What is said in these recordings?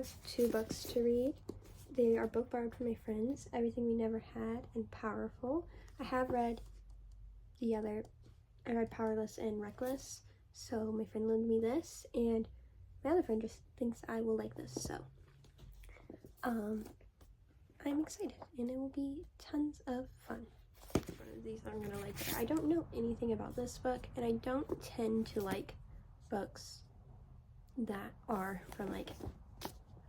have 2 books to read. They are both borrowed from my friends, Everything We Never Had and Powerful. I read Powerless and Reckless, so my friend loaned me this, and my other friend just thinks I will like this, so I'm excited, and it will be tons of fun. One of these I'm gonna like. I don't know anything about this book, and I don't tend to like books that are from like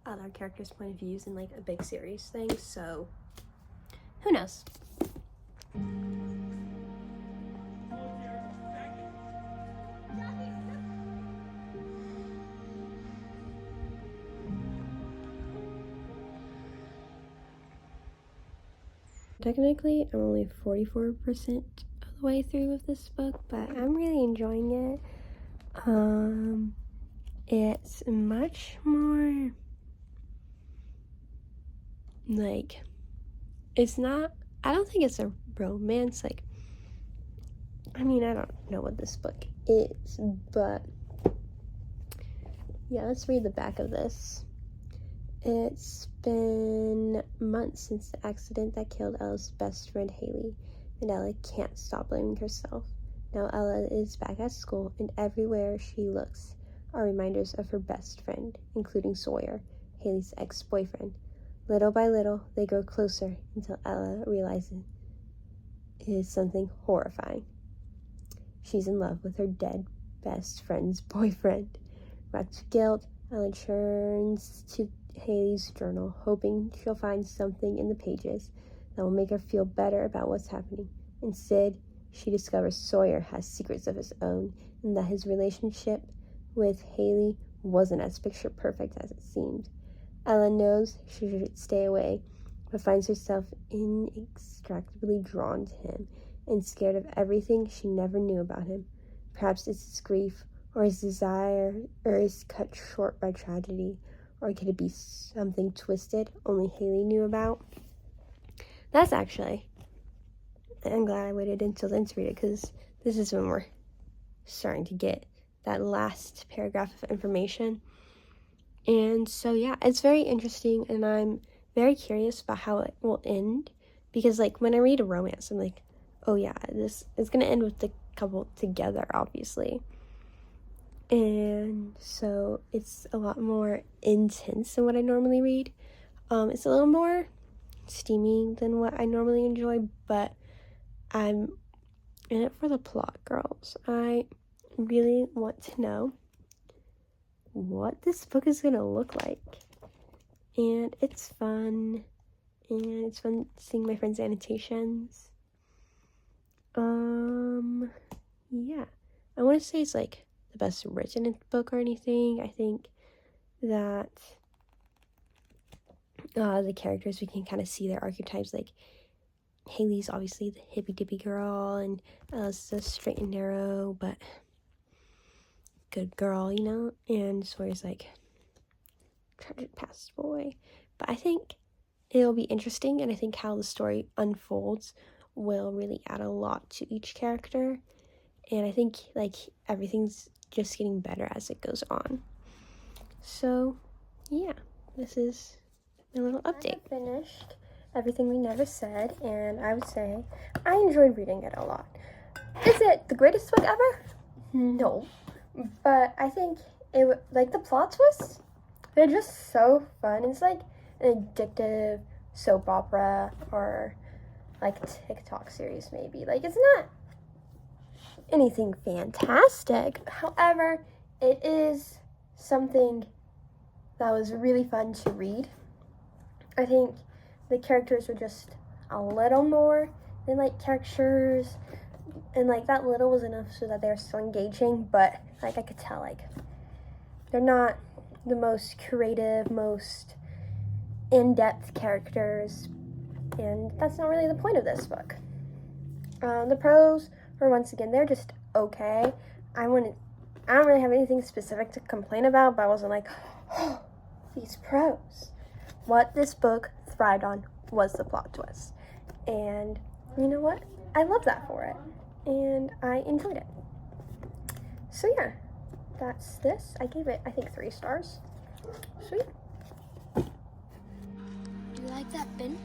other characters' point of views in like a big series thing, so who knows. Technically, I'm only 44% of the way through with this book, but I'm really enjoying it. It's much more like, it's not, I don't think it's a romance, like, I mean, I don't know what this book is, but yeah, let's read the back of this. It's been months since the accident that killed Ella's best friend Haley, and Ella can't stop blaming herself. Now Ella is back at school, and everywhere she looks are reminders of her best friend, including Sawyer, Haley's ex-boyfriend. Little by little, they grow closer until Ella realizes it is something horrifying. She's in love with her dead best friend's boyfriend. Wrapped with guilt, Ella turns to Haley's journal, hoping she'll find something in the pages that will make her feel better about what's happening. Instead, she discovers Sawyer has secrets of his own, and that his relationship with Haley wasn't as picture perfect as it seemed. Ella knows she should stay away, but finds herself inextricably drawn to him and scared of everything she never knew about him. Perhaps it's his grief, or his desire, or is cut short by tragedy, or could it be something twisted only Haley knew about? That's actually, I'm glad I waited until then to read it, because this is when we're starting to get that last paragraph of information. And so yeah, it's very interesting, and I'm very curious about how it will end, because like when I read a romance, I'm like, oh yeah, this is gonna end with the couple together, obviously. And so it's a lot more intense than what I normally read. It's a little more steamy than what I normally enjoy, but I'm in it for the plot, girls. I really want to know what this book is gonna look like, and it's fun, and it's fun seeing my friends' annotations. Yeah, I want to say it's like the best written book or anything. I think that the characters, we can kind of see their archetypes. Like Haley's obviously the hippy dippy girl, and Ella's the straight and narrow but good girl, you know, and Sawyer's like tragic past boy. But I think it'll be interesting, and I think how the story unfolds will really add a lot to each character, and I think like everything's just getting better as it goes on. So yeah, this is my little update. I finished Everything We Never Said, and I would say I enjoyed reading it a lot. Is it the greatest book ever? No, but I think it like the plot twists, they're just so fun. It's like an addictive soap opera or like TikTok series maybe. Like it's not anything fantastic. However, it is something that was really fun to read. I think the characters were just a little more than like caricatures, and like that little was enough so that they're still engaging, but like I could tell like they're not the most creative, most in-depth characters, and that's not really the point of this book. The prose were, once again, they're just okay. I don't really have anything specific to complain about, but I wasn't like, oh, these prose. What this book thrived on was the plot twist, and you know what? I love that for it, and I enjoyed it. So yeah, that's this. I gave it, I think, 3 stars. Sweet. at that bench.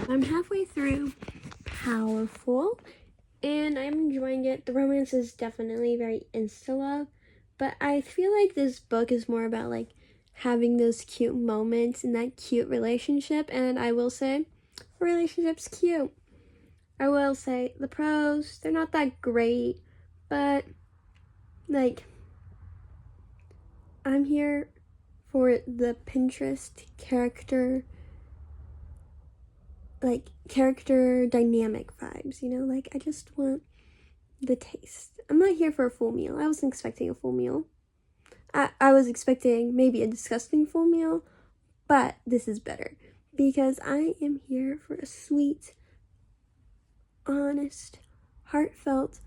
I'm halfway through Powerful, and I'm enjoying it. The romance is definitely very insta-love, but I feel like this book is more about like having those cute moments in that cute relationship, and I will say, the relationship's cute. I will say, the pros, they're not that great, but like, I'm here for the Pinterest character dynamic vibes, you know? Like, I just want the taste. I'm not here for a full meal. I wasn't expecting a full meal. I was expecting maybe a disgusting full meal, but this is better because I am here for a sweet, honest, heartfelt,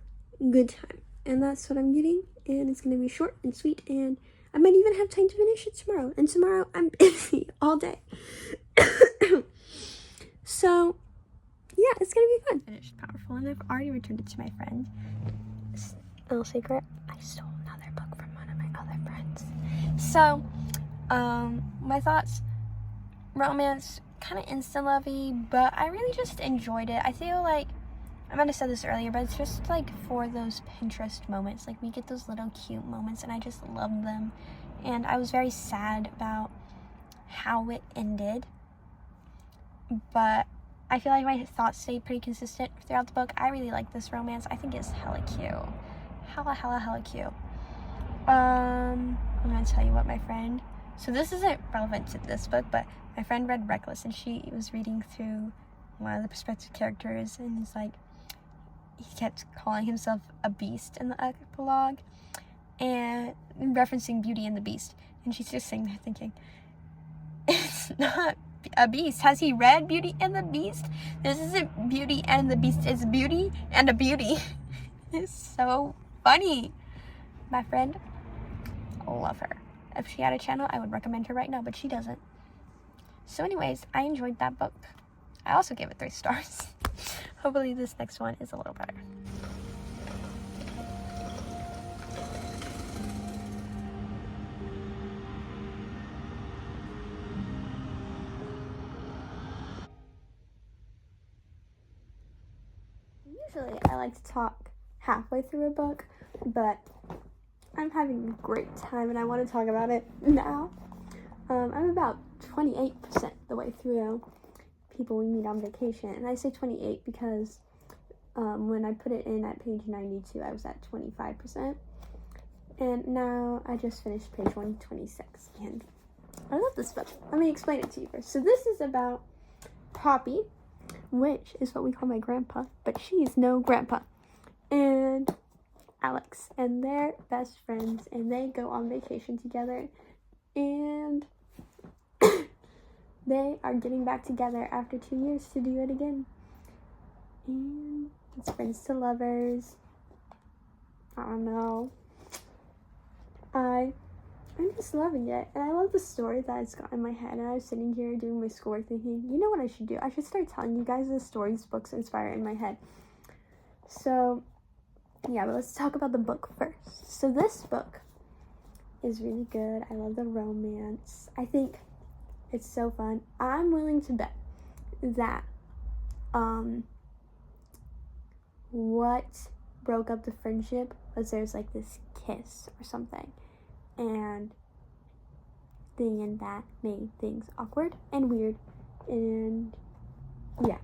good time. And that's what I'm getting, and it's going to be short and sweet, and I might even have time to finish it tomorrow. And tomorrow I'm busy all day. So, yeah, it's going to be fun. Finished Powerful, and I've already returned it to my friend. Little secret, I stole another book from one of my other friends. So, my thoughts, romance, kind of insta-lovey, but I really just enjoyed it. I feel like, I might have said this earlier, but it's just like for those Pinterest moments. Like, we get those little cute moments, and I just love them. And I was very sad about how it ended, but I feel like my thoughts stayed pretty consistent throughout the book. I really like this romance. I think it's hella cute. Hella cute. I'm gonna tell you what my friend, so this isn't relevant to this book, but my friend read Reckless, and she was reading through one of the perspective characters, and he's like, he kept calling himself a beast in the epilogue, and referencing Beauty and the Beast, and she's just sitting there thinking, it's not a beast. Has he read Beauty and the Beast? This isn't Beauty and the Beast, it's Beauty and a Beauty. It's so funny. My friend, love her. If she had a channel, I would recommend her right now, but she doesn't. So anyways, I enjoyed that book. I also gave it 3 stars. Hopefully this next one is a little better. Usually I like to talk halfway through a book, but I'm having a great time and I want to talk about it now. I'm about 28% the way through People We Meet on Vacation, and I say 28 because when I put it in at page 92, I was at 25%, and now I just finished page 126, and I love this book. Let me explain it to you first. So this is about Poppy, which is what we call my grandpa, but she's no grandpa, and Alex, and they're best friends, and they go on vacation together, and they are getting back together after 2 years to do it again. And it's friends to lovers. I don't know. I'm just loving it. And I love the story that it's got in my head. And I was sitting here doing my schoolwork thinking, you know what I should do? I should start telling you guys the stories books inspire in my head. So, yeah, but let's talk about the book first. So this book is really good. I love the romance. I think it's so fun. I'm willing to bet that what broke up the friendship was there's like this kiss or something, and that made things awkward and weird. And yeah,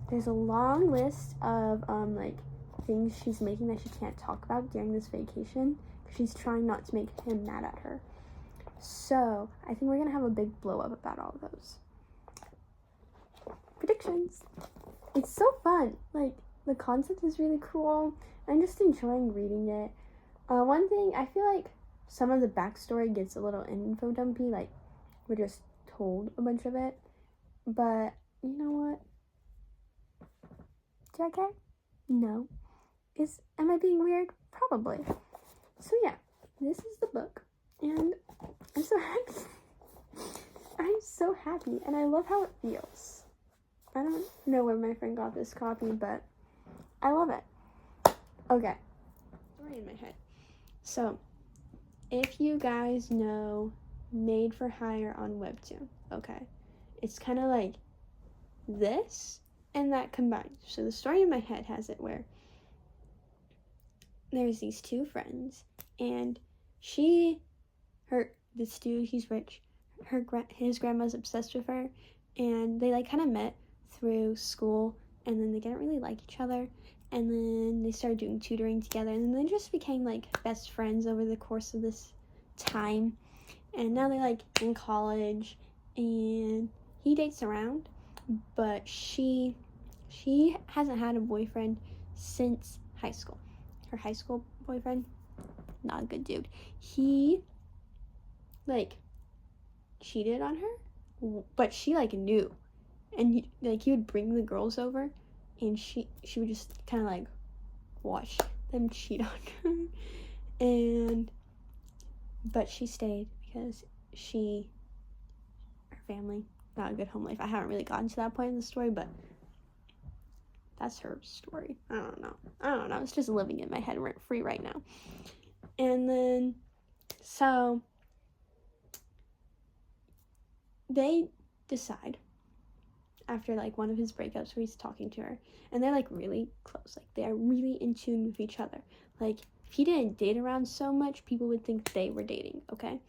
there's a long list of like things she's making that she can't talk about during this vacation because she's trying not to make him mad at her. So, I think we're going to have a big blow up about all of those. Predictions. It's so fun. Like, the concept is really cool. I'm just enjoying reading it. One thing, I feel like some of the backstory gets a little info dumpy. Like, we're just told a bunch of it. But, you know what? Do I care? No. Am I being weird? Probably. So, yeah. This is the book. And I'm so happy. I'm so happy, and I love how it feels. I don't know where my friend got this copy, but I love it. Okay. Story in my head. So, if you guys know Made for Hire on Webtoon, okay, it's kind of like this and that combined. So the story in my head has it where there's these two friends, and this dude, he's rich. His grandma's obsessed with her, and they like kind of met through school, and then they didn't really like each other, and then they started doing tutoring together, and then they just became like best friends over the course of this time, and now they're like in college, and he dates around, but she hasn't had a boyfriend since high school. Her high school boyfriend, not a good dude. He like cheated on her, but she like knew, and he would bring the girls over, and she would just kind of like watch them cheat on her, but she stayed because her family, not a good home life. I haven't really gotten to that point in the story, but that's her story. I don't know. It's just living in my head rent free right now. And then, so they decide after like one of his breakups where he's talking to her, and they're like really close. Like they are really in tune with each other. Like if he didn't date around so much, people would think they were dating, okay?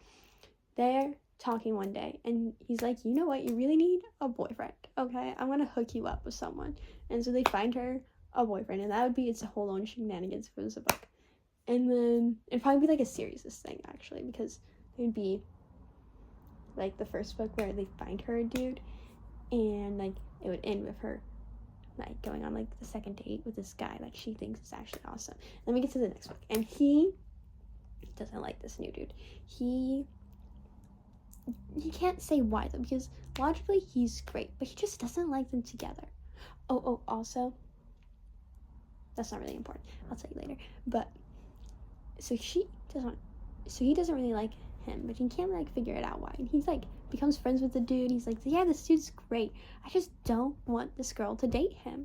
They're talking one day, and he's like, you know what, you really need a boyfriend, okay? I'm gonna hook you up with someone. And so they find her a boyfriend, and that would be its whole own shenanigans if it was a book. And then it'd probably be like a series this thing, actually, because it would be like the first book where they find her a dude, and like it would end with her like going on like the second date with this guy like she thinks is actually awesome. Then we get to the next book, and he doesn't like this new dude. He can't say why though, because logically he's great, but he just doesn't like them together. Also, that's not really important, I'll tell you later. But so he doesn't really like him, but he can't like figure it out why. And he's like becomes friends with the dude. He's like, yeah, this dude's great, I just don't want this girl to date him.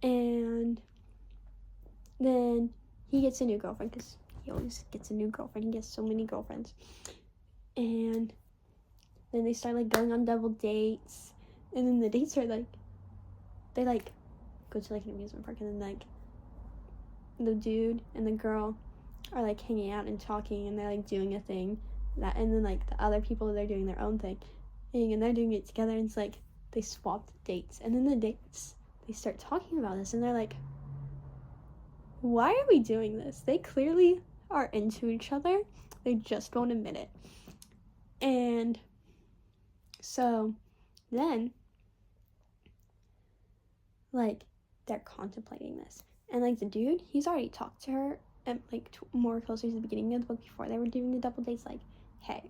And then he gets a new girlfriend, because he always gets a new girlfriend. He gets so many girlfriends. And then they start like going on double dates, and then the dates are like they like go to like an amusement park, and then like the dude and the girl are like hanging out and talking, and they're like doing a thing and then like the other people, they're doing their own thing, and they're doing it together, and it's like they swapped dates. And then the dates, they start talking about this, and they're like, why are we doing this? They clearly are into each other, they just won't admit it. And so then like they're contemplating this, and like the dude, he's already talked to her and like more closer to the beginning of the book before they were doing the double dates, like, hey,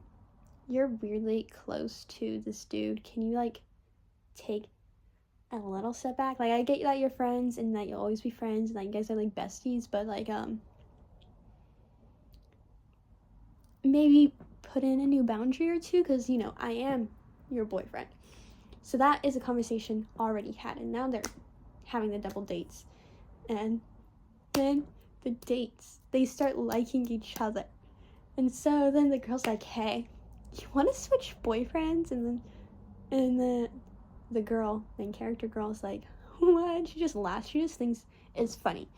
you're weirdly close to this dude, can you like take a little step back? Like I get that you're friends and that you'll always be friends and that you guys are like besties, but like maybe put in a new boundary or two, because you know I am your boyfriend. So that is a conversation already had, and now they're having the double dates, and then the dates, they start liking each other. And so then the girl's like, hey, you want to switch boyfriends? And then the girl, main character girl, is like, what? She just laughs. She just thinks it's funny.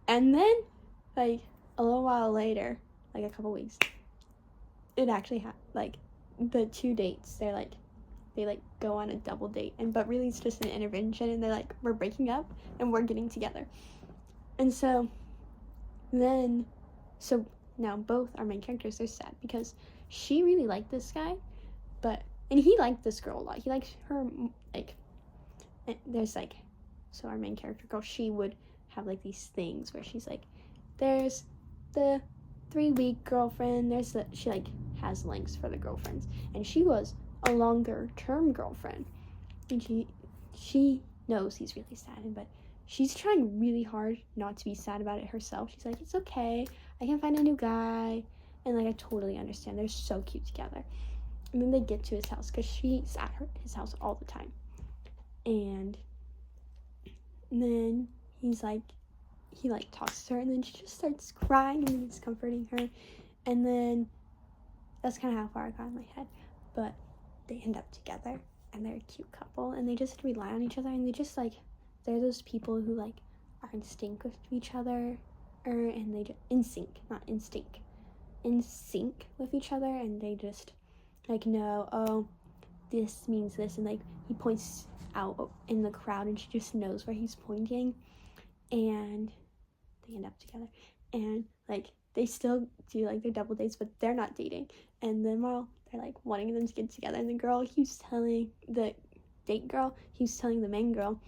And then like a little while later, like a couple weeks, it actually like the two dates, they go on a double date, but really it's just an intervention, and they're like, we're breaking up and we're getting together. And so now both our main characters are sad, because she really liked this guy, and he liked this girl a lot. He liked her, like, there's like, so our main character girl, she would have like these things where she's like, there's the 3-week girlfriend, she like has links for the girlfriends, and she was a longer term girlfriend, and she knows he's really sad, but she's trying really hard not to be sad about it herself. She's like, it's okay, I can find a new guy, and like I totally understand, they're so cute together. And then they get to his house, because she's at his house all the time, and then he's like, he like talks to her, and then she just starts crying, and then he's comforting her, and then that's kind of how far I got in my head. But they end up together, and they're a cute couple, and they just rely on each other, and they just like, they're those people who like are in sync with each other, and they just in sync, not instinct, in sync with each other, and they just like know, oh, this means this, and like he points out in the crowd, and she just knows where he's pointing, and they end up together, and like they still do like their double dates, but they're not dating. And then while they're like wanting them to get together, and the girl keeps telling the date girl, keeps telling the main girl,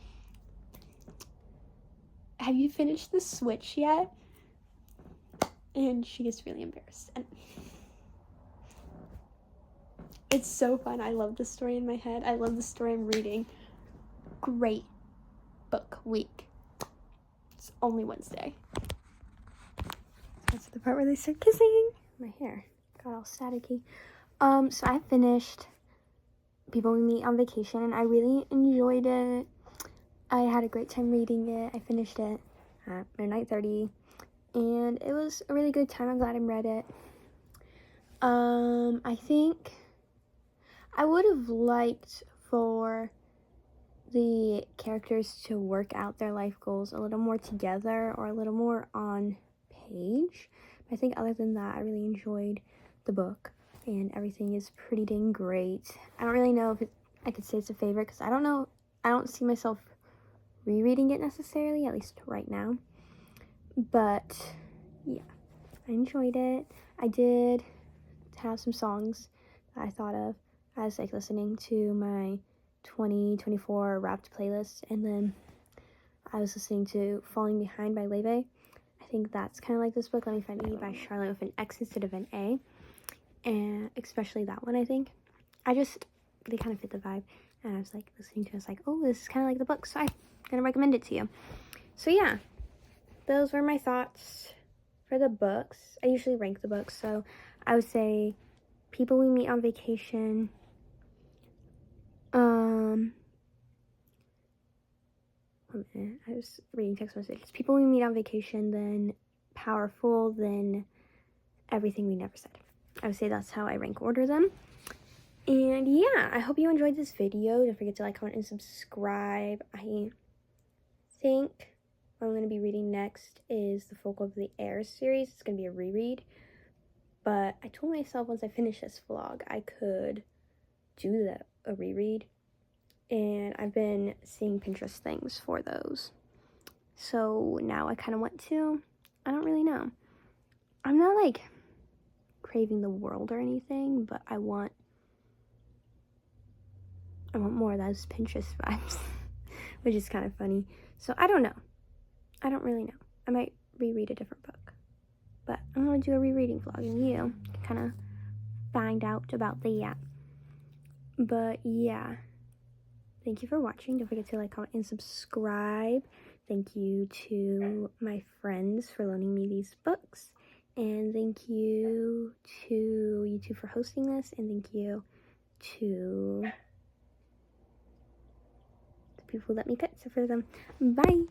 have you finished the switch yet? And she gets really embarrassed, and it's so fun. I love the story in my head. I love the story I'm reading. Great book week. It's only Wednesday. That's the part where they start kissing. My hair got all staticky. So I finished People We Meet on Vacation, and I really enjoyed it. I had a great time reading it. I finished it at midnight 30, and it was a really good time. I'm glad I read it. I think I would have liked for the characters to work out their life goals a little more together, or a little more on page. I think other than that, I really enjoyed the book, and everything is pretty dang great. I don't really know if I could say it's a favorite, because I don't know, I don't see myself rereading it necessarily, at least right now. But yeah, I enjoyed it. I did have some songs that I thought of as like listening to my 2024 Wrapped playlist, and then I was listening to Falling Behind by Leve. I think that's kind of like this book, Let Me Find Me by Charlotte, with an X instead of an A, and especially that one. I think they kind of fit the vibe, and I was like listening to it, I was like, oh, this is kind of like the book, so I'm gonna recommend it to you. So yeah, those were my thoughts for the books. I usually rank the books, so I would say People We Meet on Vacation, I was reading text messages. People We Meet on Vacation, then Powerful, then Everything We Never Said. I would say that's how I rank order them. And yeah, I hope you enjoyed this video. Don't forget to like, comment, and subscribe. I think what I'm going to be reading next is the Folk of the Air series. It's going to be a reread. But I told myself once I finish this vlog, I could do a reread. And I've been seeing Pinterest things for those. So now I kind of want to. I don't really know. I'm not like craving the world or anything, but I want more of those Pinterest vibes, which is kind of funny. So I don't know. I don't really know. I might reread a different book, but I'm going to do a rereading vlog, and you can kind of find out about that. But yeah, thank you for watching. Don't forget to like, comment, and subscribe. Thank you to my friends for loaning me these books, and thank you to you two for hosting this, and thank you to the people who let me pet sit for them. Bye!